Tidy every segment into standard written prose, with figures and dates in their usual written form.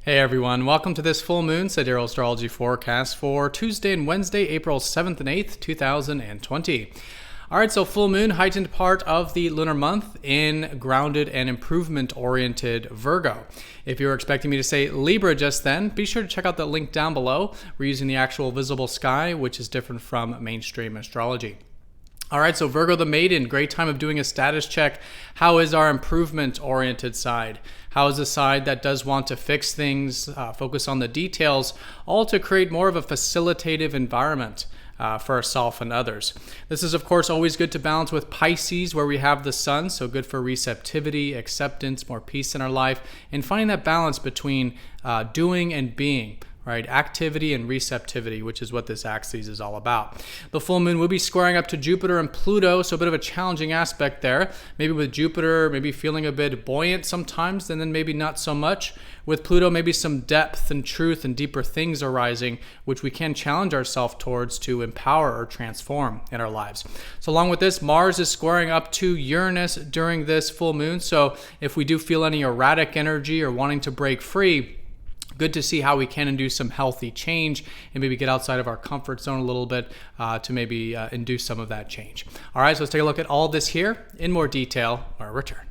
Hey everyone, welcome to this full moon Sidereal astrology forecast for Tuesday and Wednesday, April 7th and 8th, 2020. Alright, so full moon, heightened part of the lunar month in grounded and improvement-oriented Virgo. If you were expecting me to say Libra just then, be sure to check out the link down below. We're using the actual visible sky, which is different from mainstream astrology. All right, so Virgo the maiden, great time of doing a status check. How is our improvement-oriented side? How is the side that does want to fix things, focus on the details, all to create more of a facilitative environment for ourselves and others? This is, of course, always good to balance with Pisces, where we have the sun, so good for receptivity, acceptance, more peace in our life, and finding that balance between doing and being. Right, activity and receptivity, which is what this axis is all about. The full moon will be squaring up to Jupiter and Pluto, so a bit of a challenging aspect there. Maybe with Jupiter, maybe feeling a bit buoyant sometimes, and then maybe not so much. With Pluto, maybe some depth and truth and deeper things arising, which we can challenge ourselves towards to empower or transform in our lives. So along with this, Mars is squaring up to Uranus during this full moon. So if we do feel any erratic energy or wanting to break free, good to see how we can induce some healthy change and maybe get outside of our comfort zone a little bit to maybe induce some of that change. All right, so let's take a look at all this here in more detail when we return.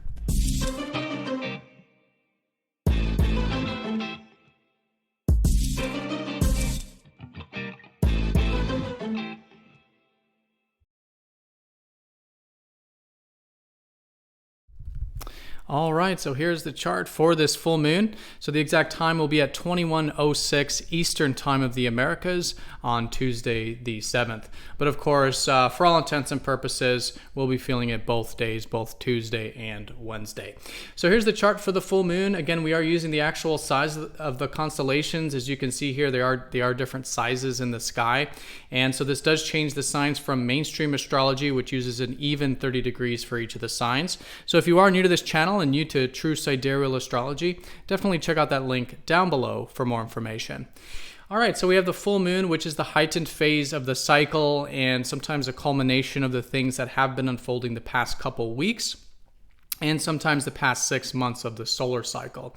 All right, so here's the chart for this full moon. So the exact time will be at 21:06 Eastern time of the Americas on Tuesday the 7th. But of course, for all intents and purposes, we'll be feeling it both days, both Tuesday and Wednesday. So here's the chart for the full moon. Again, we are using the actual size of the constellations. As you can see here, they are different sizes in the sky. And so this does change the signs from mainstream astrology, which uses an even 30 degrees for each of the signs. So if you are new to this channel and new to true Sidereal astrology, definitely check out that link down below for more information. All right, so we have the full moon, which is the heightened phase of the cycle and sometimes a culmination of the things that have been unfolding the past couple weeks and sometimes the past 6 months of the solar cycle.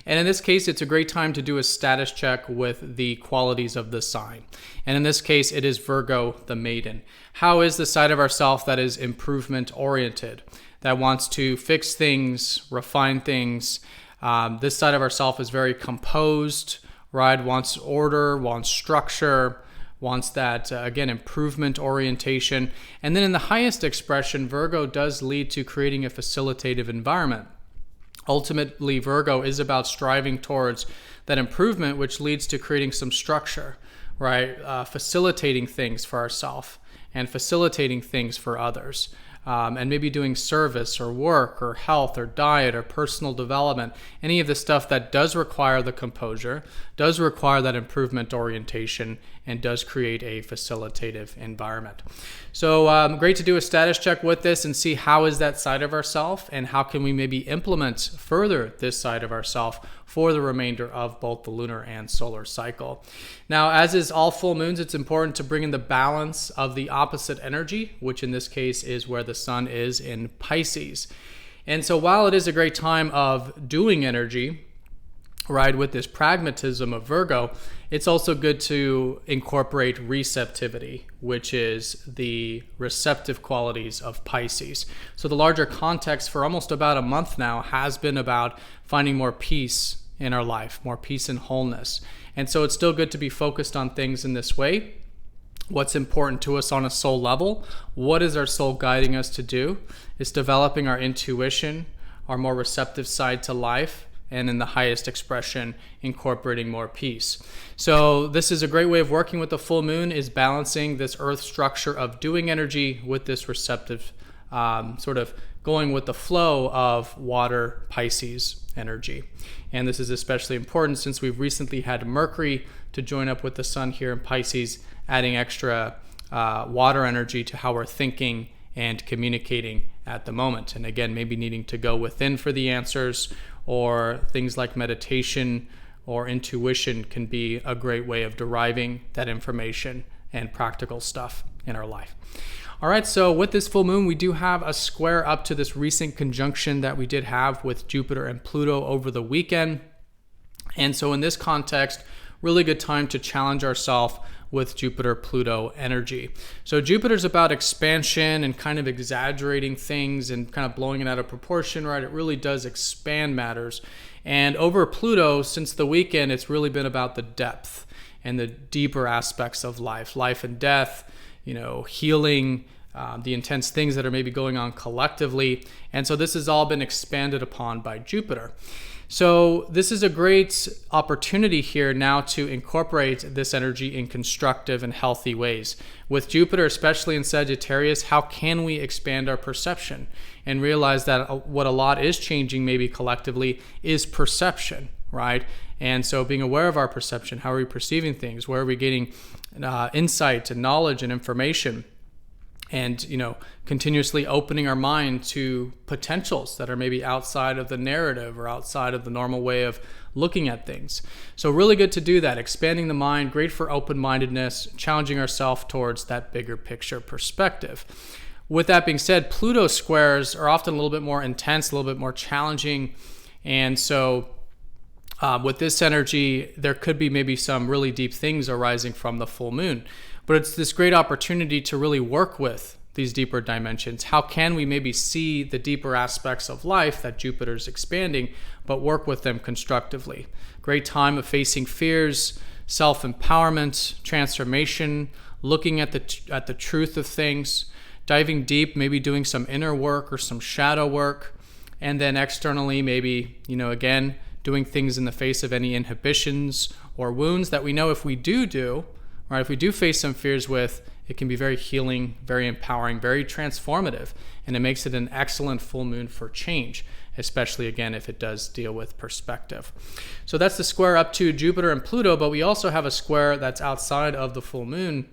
And in this case, it's a great time to do a status check with the qualities of the sign. And in this case, it is Virgo the maiden. How is the side of ourself that is improvement oriented, that wants to fix things, refine things? This side of ourself is very composed, right? Wants order, wants structure, wants that, again, improvement orientation. And then in the highest expression, Virgo does lead to creating a facilitative environment. Ultimately, Virgo is about striving towards that improvement, which leads to creating some structure, right? Facilitating things for ourselves and facilitating things for others. And maybe doing service or work or health or diet or personal development, any of the stuff that does require the composure, does require that improvement orientation, and does create a facilitative environment. So great to do a status check with this and see how is that side of ourself and how can we maybe implement further this side of ourself for the remainder of both the lunar and solar cycle. Now, as is all full moons, it's important to bring in the balance of the opposite energy, which in this case is where the sun is in Pisces. And so while it is a great time of doing energy, right, with this pragmatism of Virgo, it's also good to incorporate receptivity, which is the receptive qualities of Pisces. So the larger context for almost about a month now has been about finding more peace in our life, more peace and wholeness. And so it's still good to be focused on things in this way. What's important to us on a soul level? What is our soul guiding us to do? It's developing our intuition, our more receptive side to life, and in the highest expression, incorporating more peace. So this is a great way of working with the full moon, is balancing this earth structure of doing energy with this receptive, sort of going with the flow of water Pisces energy. And this is especially important since we've recently had Mercury to join up with the sun here in Pisces, adding extra water energy to how we're thinking and communicating at the moment. And again, maybe needing to go within for the answers, or things like meditation or intuition can be a great way of deriving that information and practical stuff in our life. All right, so with this full moon, we do have a square up to this recent conjunction that we did have with Jupiter and Pluto over the weekend. And so in this context, really good time to challenge ourselves with Jupiter Pluto energy. So Jupiter's about expansion and kind of exaggerating things and kind of blowing it out of proportion, right? It really does expand matters. And over Pluto, since the weekend, it's really been about the depth and the deeper aspects of life and death, healing, the intense things that are maybe going on collectively. And so this has all been expanded upon by Jupiter. So this is a great opportunity here now to incorporate this energy in constructive and healthy ways. With Jupiter, especially in Sagittarius, how can we expand our perception and realize that what a lot is changing maybe collectively is perception, right? And so being aware of our perception, how are we perceiving things? Where are we getting insight and knowledge and information? And, continuously opening our mind to potentials that are maybe outside of the narrative or outside of the normal way of looking at things. So really good to do that, expanding the mind, great for open-mindedness, challenging ourselves towards that bigger picture perspective. With that being said, Pluto squares are often a little bit more intense, a little bit more challenging. And so with this energy, there could be maybe some really deep things arising from the full moon. But it's this great opportunity to really work with these deeper dimensions. How can we maybe see the deeper aspects of life that Jupiter's expanding, but work with them constructively? Great time of facing fears, self-empowerment, transformation, looking at the truth of things, diving deep, maybe doing some inner work or some shadow work, and then externally maybe, again, doing things in the face of any inhibitions or wounds that we know if we do, right, if we do face some fears with, it can be very healing, very empowering, very transformative, and it makes it an excellent full moon for change, especially, again, if it does deal with perspective. So that's the square up to Jupiter and Pluto, but we also have a square that's outside of the full moon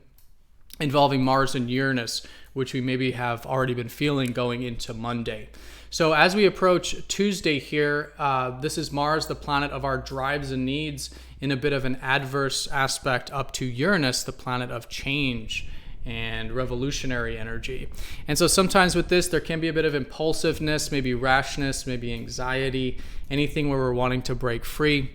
involving Mars and Uranus, which we maybe have already been feeling going into Monday. So as we approach Tuesday here, this is Mars, the planet of our drives and needs, in a bit of an adverse aspect up to Uranus, the planet of change and revolutionary energy. And so sometimes with this, there can be a bit of impulsiveness, maybe rashness, maybe anxiety, anything where we're wanting to break free.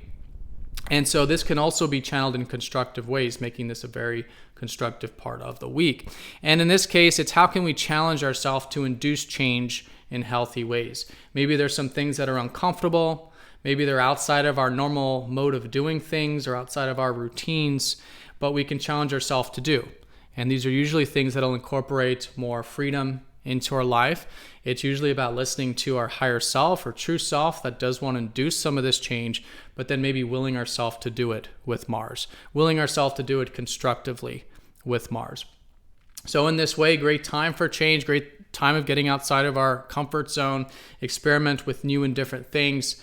And so this can also be channeled in constructive ways, making this a very constructive part of the week. And in this case, it's how can we challenge ourselves to induce change in healthy ways? Maybe there's some things that are uncomfortable. Maybe they're outside of our normal mode of doing things or outside of our routines, but we can challenge ourselves to do. And these are usually things that'll incorporate more freedom into our life. It's usually about listening to our higher self or true self that does want to induce some of this change, but then maybe willing ourselves to do it with Mars, willing ourselves to do it constructively with Mars. So in this way, great time for change, great time of getting outside of our comfort zone, experiment with new and different things,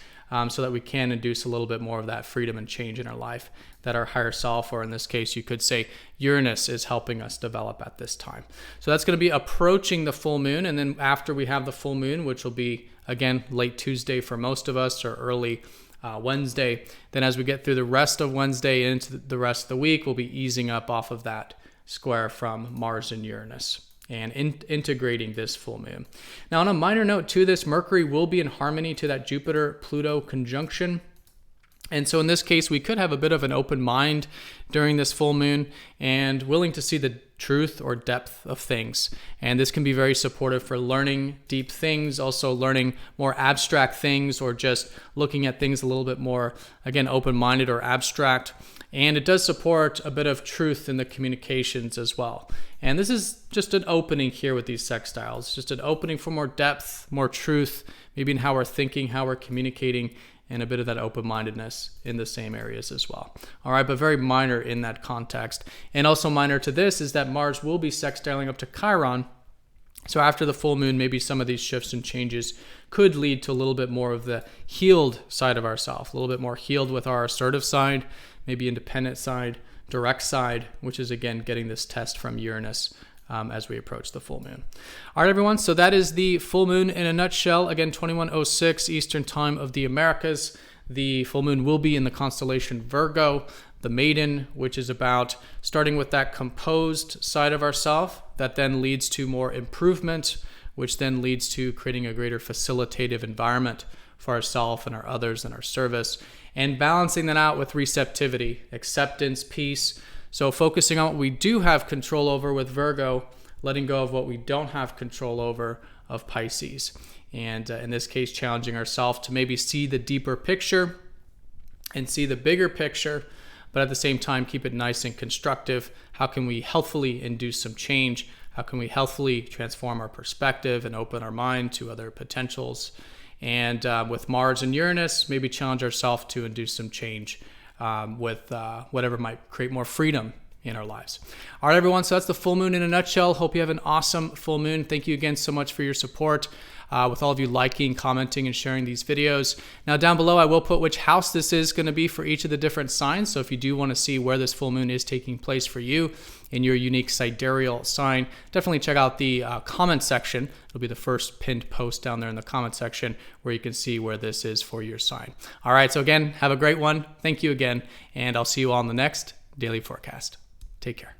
so that we can induce a little bit more of that freedom and change in our life that our higher self, or in this case, you could say Uranus, is helping us develop at this time. So that's going to be approaching the full moon. And then after we have the full moon, which will be, again, late Tuesday for most of us or early Wednesday, then as we get through the rest of Wednesday and into the rest of the week, we'll be easing up off of that square from Mars and Uranus and integrating this full moon. Now, on a minor note to this, Mercury will be in harmony to that Jupiter-Pluto conjunction. And so in this case, we could have a bit of an open mind during this full moon and willing to see the truth or depth of things. And this can be very supportive for learning deep things, also learning more abstract things, or just looking at things a little bit more, again, open-minded or abstract. And it does support a bit of truth in the communications as well. And this is just an opening here with these sextiles, just an opening for more depth, more truth, maybe in how we're thinking, how we're communicating, and a bit of that open-mindedness in the same areas as well. All right, but very minor in that context. And also minor to this is that Mars will be sextiling up to Chiron. So after the full moon, maybe some of these shifts and changes could lead to a little bit more of the healed side of ourselves, a little bit more healed with our assertive side, maybe independent side, direct side, which is, again, getting this test from Uranus as we approach the full moon. All right, everyone. So that is the full moon in a nutshell. Again, 21:06 Eastern Time of the Americas. The full moon will be in the constellation Virgo, the maiden, which is about starting with that composed side of ourself that then leads to more improvement, which then leads to creating a greater facilitative environment for ourselves and our others and our service. and balancing that out with receptivity, acceptance, peace. So focusing on what we do have control over with Virgo, letting go of what we don't have control over of Pisces. And in this case, challenging ourselves to maybe see the deeper picture and see the bigger picture, but at the same time, keep it nice and constructive. How can we healthfully induce some change? How can we healthfully transform our perspective and open our mind to other potentials? And with Mars and Uranus, maybe challenge ourselves to induce some change with whatever might create more freedom in our lives. All right, everyone. So that's the full moon in a nutshell. Hope you have an awesome full moon. Thank you again so much for your support. With all of you liking, commenting, and sharing these videos. Now down below, I will put which house this is going to be for each of the different signs. So if you do want to see where this full moon is taking place for you in your unique sidereal sign, definitely check out the comment section. It'll be the first pinned post down there in the comment section where you can see where this is for your sign. All right, so again, have a great one. Thank you again, and I'll see you all in the next daily forecast. Take care.